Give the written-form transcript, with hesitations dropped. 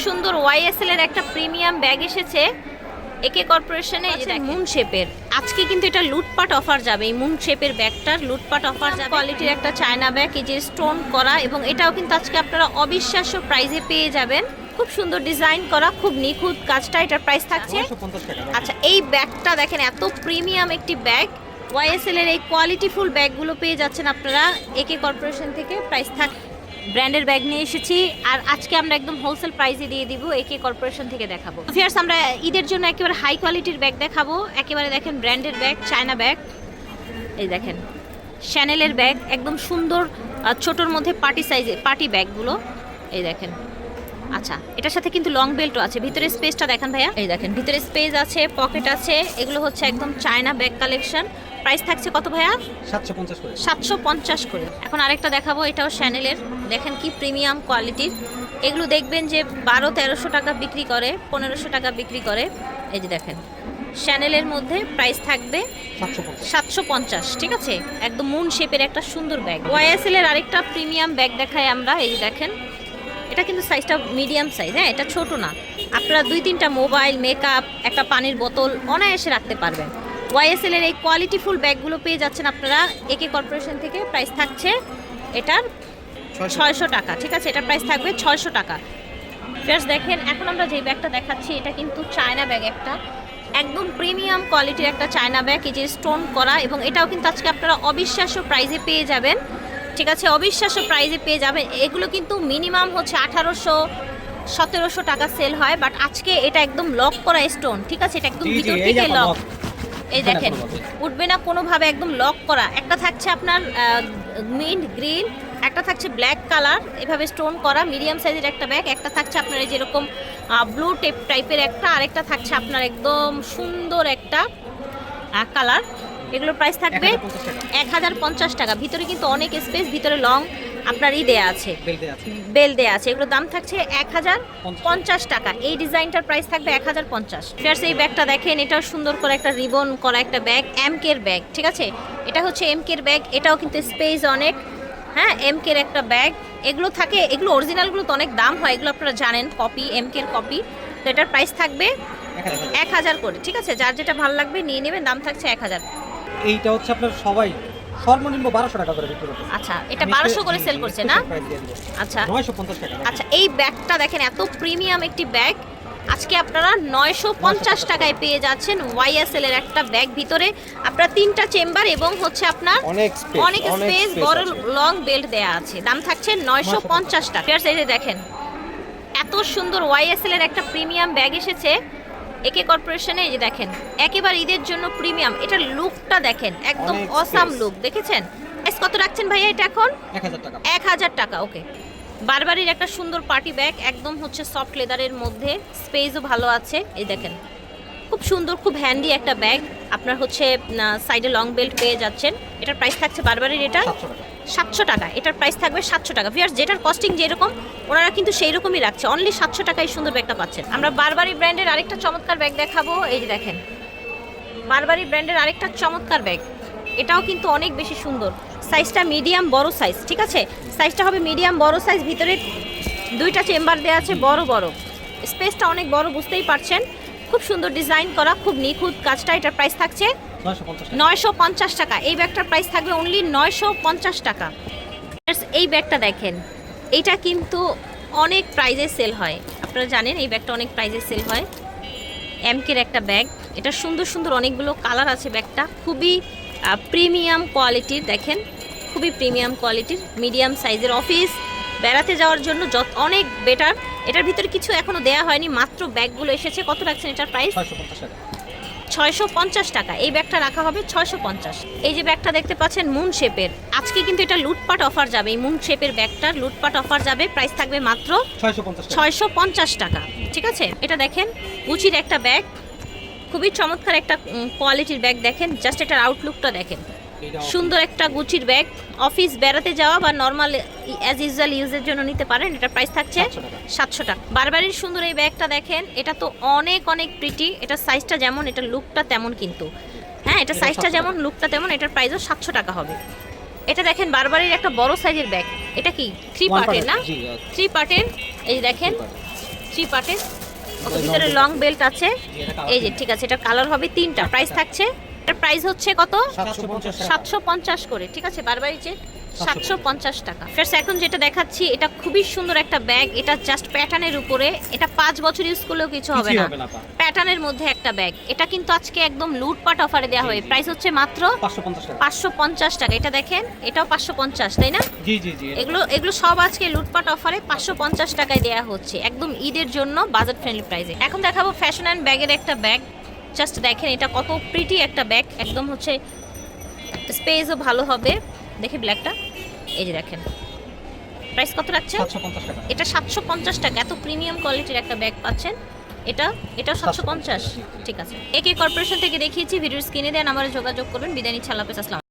সুন্দর ওয়াইএসএল এর একটা প্রিমিয়াম ব্যাগ এসেছে একে কর্পোরেশনে, মুন শেপের। আজকে কিন্তু এটা লুটপাট অফার যাবে। এই মুন শেপের ব্যাগটার লুটপাট অফার যাবে। কোয়ালিটির একটা চায়না ব্যাগ, এই যে স্টোন করা, এবং এটাও কিন্তু আজকে আপনারা অবিশ্বাস্য প্রাইসে পেয়ে যাবেন। খুব সুন্দর ডিজাইন করা, খুব নিখুঁত কাজটা। এটার প্রাইস থাকছে। আচ্ছা, এই ব্যাগটা দেখেন, এত প্রিমিয়াম একটি ব্যাগ। ওয়াইএসএল এর এই কোয়ালিটিফুল ব্যাগগুলো পেয়ে যাচ্ছেন আপনারা একে কর্পোরেশন থেকে। প্রাইস থাক ব্র্যান্ডের ব্যাগ নিয়ে এসেছি, আর আজকে আমরা একদম হোলসেল প্রাইসে দিয়ে দিব। একে কর্পোরেশন থেকে দেখাবো। ফিয়ার্স, আমরা ঈদের জন্য একেবারে হাই কোয়ালিটির ব্যাগ দেখাবো। একেবারে দেখেন ব্র্যান্ডের ব্যাগ, চায়না ব্যাগ। এই দেখেন শ্যানেলের ব্যাগ, একদম সুন্দর ছোটোর মধ্যে পার্টি সাইজের পার্টি ব্যাগগুলো। এই দেখেন। আচ্ছা, এটার সাথে কিন্তু লং বেল্টও আছে। ভিতরে স্পেসটা দেখেন ভাইয়া, এই দেখেন ভিতরে স্পেস আছে, পকেট আছে। এগুলো হচ্ছে একদম চায়না ব্যাগ কালেকশন। প্রাইস থাকছে কত ভাইয়া? 750 করে। 750 করে। এখন আরেকটা দেখাবো, এটাও শ্যানেলের। দেখেন কি প্রিমিয়াম কোয়ালিটির। এগুলো দেখবেন যে 1200-1300 টাকা বিক্রি করে, 1500 টাকা বিক্রি করে। এই যে দেখেন শ্যানেলের মধ্যে প্রাইস থাকবে 750। ঠিক আছে, একদম মুন শেপের একটা সুন্দর ব্যাগ। ওয়াইএসএল এর আরেকটা প্রিমিয়াম ব্যাগ দেখাই আমরা। এই যে দেখেন, এটা কিন্তু সাইজটা মিডিয়াম সাইজ। হ্যাঁ, এটা ছোট না। আপনারা 2-3টা মোবাইল, মেকআপ, একটা পানির বোতল অনায়াসে রাখতে পারবেন। ওয়াইএসএল এর এই কোয়ালিটিফুল ব্যাগগুলো পেয়ে যাচ্ছেন আপনারা একে কর্পোরেশন থেকে। প্রাইস থাকছে এটার 600 টাকা। ঠিক আছে, এটার প্রাইস থাকবে 600 টাকা। ফ্রেন্ডস দেখেন, এখন আমরা যে ব্যাগটা দেখাচ্ছি এটা কিন্তু চায়না ব্যাগ, একটা একদম প্রিমিয়াম কোয়ালিটির একটা চায়না ব্যাগ। এই যে স্টোন করা, এবং এটাও কিন্তু আজকে আপনারা অবিশ্বাস্য প্রাইসে পেয়ে যাবেন। ঠিক আছে, অবিশ্বাস্য প্রাইসে পেয়ে যাবেন। এগুলো কিন্তু মিনিমাম হচ্ছে 1800-1700 টাকা সেল হয়, বাট আজকে এটা একদম লক করা স্টোন। ঠিক আছে, এটা একদম ভিতর থেকে লক। এই দেখেন, উঠবে না কোনোভাবে, একদম লক করা। একটা থাকছে আপনার মিন্ট গ্রিন, একটা থাকছে ব্ল্যাক কালার, এভাবে স্টোন করা মিডিয়াম সাইজের একটা ব্যাগ। একটা থাকছে আপনার এই যেরকম ব্লু টেপ টাইপের একটা, আরেকটা থাকছে আপনার একদম সুন্দর একটা কালার। এগুলোর প্রাইস থাকবে 1050 টাকা। ভিতরে কিন্তু অনেক স্পেস, ভিতরে লং আপনার দেয়া আছে, বেল দেয়া আছে। এগুলোর দাম থাকছে 1050 টাকা। এই ডিজাইনটার প্রাইস থাকবে 1050। ফিয়ার্স, এই ব্যাগটা দেখেন, এটাও সুন্দর করে একটা রিবন করা একটা ব্যাগ, এমকের ব্যাগ। ঠিক আছে, এটা হচ্ছে এমকের ব্যাগ। এটাও কিন্তু স্পেস অনেক। হ্যাঁ, এমকের একটা ব্যাগ। এগুলো থাকে, এগুলো অরিজিনালগুলো তো অনেক দাম হয়, এগুলো আপনারা জানেন, কপি, এমকের কপি। তো এটার প্রাইস থাকবে 1000 করে। ঠিক আছে, যার যেটা ভালো লাগবে নিয়ে নেবেন। দাম থাকছে 1000। এইটা হচ্ছে আপনার সবাই সর্বনিম্ন 1200 টাকা করে বিক্রি করছে। আচ্ছা, এটা 1200 করে সেল করছে না? আচ্ছা, 950 টাকা। আচ্ছা, এই ব্যাগটা দেখেন, এত প্রিমিয়াম একটি ব্যাগ। আজকে আপনারা 950 টাকায় পেয়ে যাচ্ছেন ওয়াইএসএল এর একটা ব্যাগ। ভিতরে আপনার 3টা চেম্বার এবং হচ্ছে আপনার অনেক স্পেস, বড় লং বেল্ট দেয়া আছে। দাম থাকছে 950 টাকা। এই যে দেখেন, এত সুন্দর ওয়াইএসএল এর একটা প্রিমিয়াম ব্যাগ এসেছে একে কর্পোরেশনে। এই যে দেখেন, একেবারে ঈদের জন্য প্রিমিয়াম। এটার লুকটা দেখেন, একদম অসাম লুক। দেখেছেন? প্রাইস কত রাখছেন ভাইয়া এটা এখন? 1000 টাকা। 1000 টাকা। ওকে। বারবারির একটা সুন্দর পার্টি ব্যাগ, একদম হচ্ছে সফট লেদারের মধ্যে, স্পেসও ভালো আছে। এই দেখেন, খুব সুন্দর, খুব হ্যান্ডি একটা ব্যাগ। আপনার হচ্ছে সাইডে লং বেল্ট পেয়ে যাচ্ছেন। এটার প্রাইস থাকছে বারবারির এটা 700 টাকা। এটার প্রাইস থাকবে 700 টাকা। ভিউয়ার্স, যেটার কস্টিং যেরকম ওনারা কিন্তু সেই রকমই রাখছে। অনলি 700 টাকায় সুন্দর ব্যাগটা পাচ্ছেন। আমরা বারবারি ব্র্যান্ডের আরেকটা চমৎকার ব্যাগ দেখাবো। এই যে দেখেন, বারবারি ব্র্যান্ডের আরেকটা চমৎকার ব্যাগ। এটাও কিন্তু অনেক বেশি সুন্দর। সাইজটা মিডিয়াম বড় সাইজ। ঠিক আছে, সাইজটা হবে মিডিয়াম বড় সাইজ। ভিতরে 2টা চেম্বার দেওয়া আছে, বড় বড়। স্পেসটা অনেক বড়, বুঝতেই পারছেন। খুব সুন্দর ডিজাইন করা, খুব নিখুঁত কাজটা। এটার প্রাইস থাকছে 950 টাকা। এই ব্যাগটার প্রাইস থাকবে অনলি 950 টাকা। এই ব্যাগটা দেখেন, এইটা কিন্তু অনেক প্রাইজে সেল হয়। আপনারা জানেন এই ব্যাগটা অনেক প্রাইজে সেল হয়। এমকের একটা ব্যাগ। এটা সুন্দর সুন্দর অনেকগুলো কালার আছে। ব্যাগটা খুবই প্রিমিয়াম কোয়ালিটির। দেখেন, খুবই প্রিমিয়াম কোয়ালিটির, মিডিয়াম সাইজের। অফিস বেড়াতে যাওয়ার জন্য অনেক বেটার। এটার ভিতরে কিছু এখনো দেয়া হয়নি, মাত্র ব্যাগগুলো এসেছে। কত রাখছেন এটার প্রাইস? 650 টাকা। এই ব্যাগটা রাখা হবে 650। এই যে ব্যাগটা দেখতে পাচ্ছেন মুন শেপের, আজকে কিন্তু এটা লুটপাট অফার যাবে। এই মুন শেপের ব্যাগটার লুটপাট অফার যাবে। প্রাইস থাকবে মাত্র 650 টাকা। ঠিক আছে, এটা দেখেন গুচির একটা ব্যাগ, খুবই চমৎকার একটা কোয়ালিটির ব্যাগ। দেখেন জাস্ট এটার আউটলুকটা দেখেন, সুন্দর একটা গুচির ব্যাগ। অফিস বেড়াতে যাওয়া বা নর্মাল অ্যাজ ইউজুয়াল ইউজের জন্য নিতে পারেন। এটার প্রাইস থাকছে 700 টাকা। বারবারির সুন্দর এই ব্যাগটা দেখেন, এটা তো অনেক অনেক প্রিটি। এটার সাইজটা যেমন, এটার লুকটা তেমন কিন্তু। হ্যাঁ, এটা সাইজটা যেমন, লুকটা তেমন। এটার প্রাইসও 700 টাকা হবে। এটা দেখেন বারবারির একটা বড় সাইজের ব্যাগ। এটা কি 3 পার্টের না? 3 পার্টের। এই দেখেন থ্রি পার্টের, ওকে ভিতরে লং বেল্ট আছে। এই যে ঠিক আছে, এটা কালার হবে তিনটা। প্রাইস থাকছে, এটার প্রাইস হচ্ছে কত? 750 করে। ঠিক আছে, বারবারই যে 750 টাকা। ফার্স্ট এখন যেটা দেখাচ্ছি এটা খুবই সুন্দর একটা ব্যাগ। এটা জাস্ট প্যাটার্নের উপরে, এটা 5 বছর ইউজ করলেও কিছু হবে না। প্যাটার্নের মধ্যে একটা ব্যাগ, এটা কিন্তু আজকে একদম লুটপাট অফারে দেওয়া হবে। প্রাইস হচ্ছে মাত্র 550 টাকা। এটা দেখেন, এটাও 550, তাই না? জি জি জি। এগুলো সব আজকে লুটপাট অফারে 550 টাকায় দেওয়া হচ্ছে, একদম ঈদের জন্য বাজেট ফ্রেন্ডলি প্রাইসে। এখন দেখাবো ফ্যাশন অ্যান্ড ব্যাগের একটা ব্যাগ। জাস্ট দেখেন এটা কত প্রিটি একটা ব্যাগ, একদম হচ্ছে স্পেসও ভালো হবে। দেখি ব্ল্যাকটা, এই যে দেখেন প্রাইস কত রাখছে? 750 টাকা। এটা 750 টাকা। এত প্রিমিয়াম কোয়ালিটির একটা ব্যাগ পাচ্ছেন। এটা 750। ঠিক আছে, একে কর্পোরেশন থেকে দেখিয়েছি। ভিডিওর স্ক্রিনে দেন, আমার যোগাযোগ করবেন। বিদায় নিচ্ছি, আল্লাহ হাফেজ, আসসালাম।